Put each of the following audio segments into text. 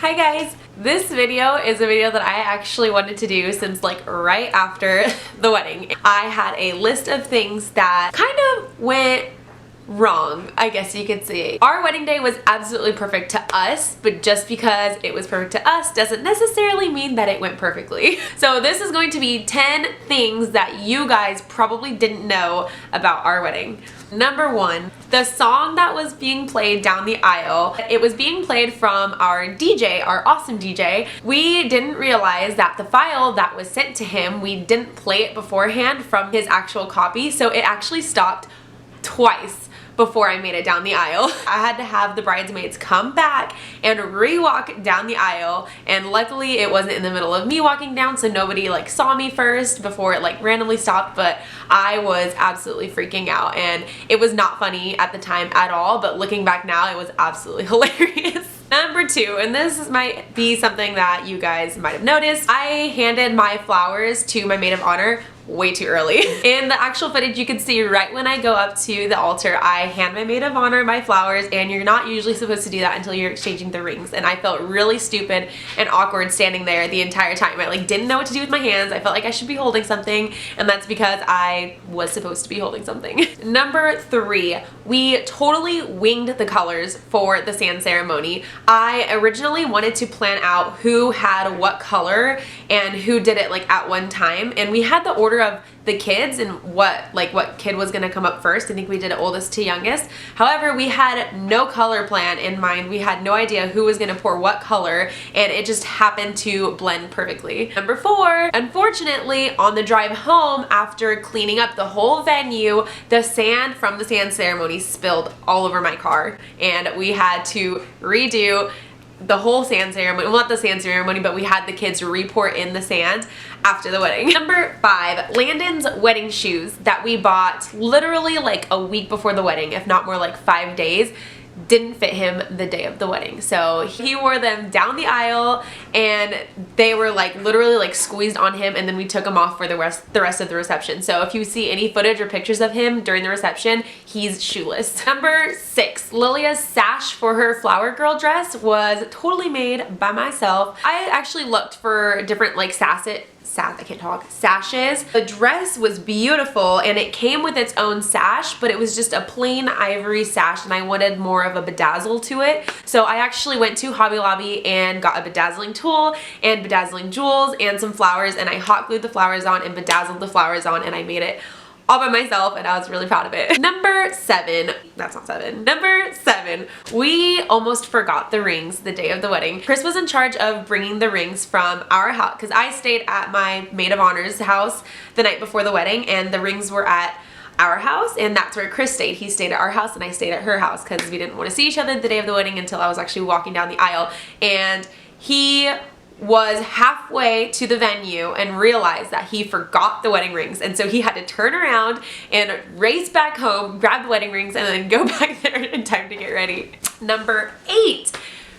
Hi guys! This video is a video that I actually wanted to do since like right after the wedding. I had a list of things that kind of went wrong, I guess you could say. Our wedding day was absolutely perfect to us, but just because it was perfect to us doesn't necessarily mean that it went perfectly. So this is going to be 10 things that you guys probably didn't know about our wedding. Number 1, the song that was being played down the aisle, it was being played from our DJ, our awesome DJ. We didn't realize that the file that was sent to him, we didn't play it beforehand from his actual copy, so it actually stopped twice before I made it down the aisle. I had to have the bridesmaids come back and re-walk down the aisle, and luckily it wasn't in the middle of me walking down, so nobody like saw me first before it like randomly stopped, but I was absolutely freaking out and it was not funny at the time at all, but looking back now it was absolutely hilarious. Number 2, and this might be something that you guys might have noticed, I handed my flowers to my maid of honor way too early. In the actual footage you can see right when I go up to the altar, I hand my maid of honor my flowers, and you're not usually supposed to do that until you're exchanging the rings, and I felt really stupid and awkward standing there the entire time. I like didn't know what to do with my hands. I felt like I should be holding something, and that's because I was supposed to be holding something. Number 3, we totally winged the colors for the sand ceremony. I originally wanted to plan out who had what color and who did it like at one time, and we had the order of the kids and what kid was gonna come up first. I think we did it oldest to youngest. However, we had no color plan in mind. We had no idea who was gonna pour what color, and it just happened to blend perfectly. Number 4, unfortunately, on the drive home after cleaning up the whole venue, the sand from the sand ceremony spilled all over my car, and we had to redo the whole sand ceremony. Well, not the sand ceremony, but we had the kids re-pour in the sand after the wedding. Number 5, Landon's wedding shoes that we bought literally like a week before the wedding, if not more, like 5 days, didn't fit him the day of the wedding. So he wore them down the aisle and they were like literally like squeezed on him, and then we took them off for the rest of the reception. So if you see any footage or pictures of him during the reception, he's shoeless. Number 6, Lilia's sash for her flower girl dress was totally made by myself. I actually looked for different like sashes. The dress was beautiful and it came with its own sash, but it was just a plain ivory sash and I wanted more of a bedazzle to it. So I actually went to Hobby Lobby and got a bedazzling tool and bedazzling jewels and some flowers, and I hot glued the flowers on and bedazzled the flowers on, and I made it all by myself, and I was really proud of it. Number 7, that's not 7. Number 7, we almost forgot the rings the day of the wedding. Chris was in charge of bringing the rings from our house, because I stayed at my maid of honor's house the night before the wedding, and the rings were at our house, and that's where Chris stayed. He stayed at our house and I stayed at her house because we didn't want to see each other the day of the wedding until I was actually walking down the aisle, and he was halfway to the venue and realized that he forgot the wedding rings, and so he had to turn around and race back home, grab the wedding rings, and then go back there in time to get ready. Number 8,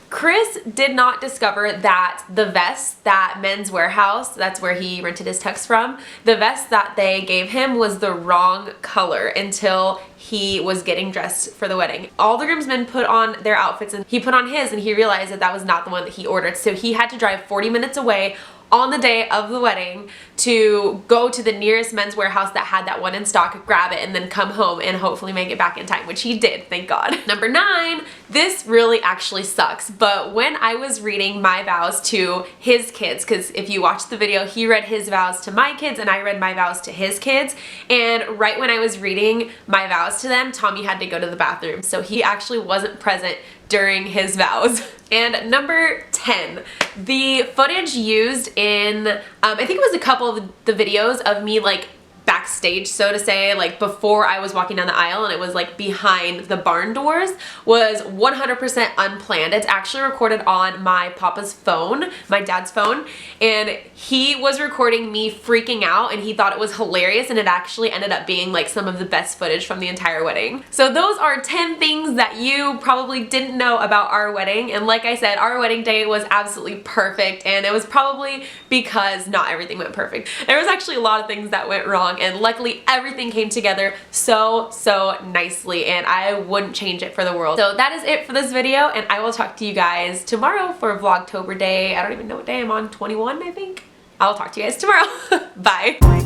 Chris did not discover that the vest that Men's Warehouse, that's where he rented his tux from, the vest that they gave him was the wrong color until he was getting dressed for the wedding. All the groomsmen put on their outfits and he put on his, and he realized that that was not the one that he ordered. So he had to drive 40 minutes away on the day of the wedding to go to the nearest Men's Warehouse that had that one in stock, grab it, and then come home and hopefully make it back in time, which he did, thank God. Number 9, this really actually sucks, but when I was reading my vows to his kids, because if you watch the video, he read his vows to my kids and I read my vows to his kids, and right when I was reading my vows to them, Tommy had to go to the bathroom, so he actually wasn't present during his vows. And number 10, the footage used in, I think it was a couple of the videos of me like backstage, so to say, like before I was walking down the aisle, and it was like behind the barn doors, was 100% unplanned. It's actually recorded on my papa's phone, my dad's phone, and he was recording me freaking out and he thought it was hilarious, and it actually ended up being like some of the best footage from the entire wedding. So those are 10 things that you probably didn't know about our wedding, and like I said, our wedding day was absolutely perfect, and it was probably because not everything went perfect. There was actually a lot of things that went wrong, long, and luckily everything came together so nicely, and I wouldn't change it for the world. So that is it for this video, and I will talk to you guys tomorrow for Vlogtober day. I don't even know what day I'm on, 21 I think. I'll talk to you guys tomorrow. Bye.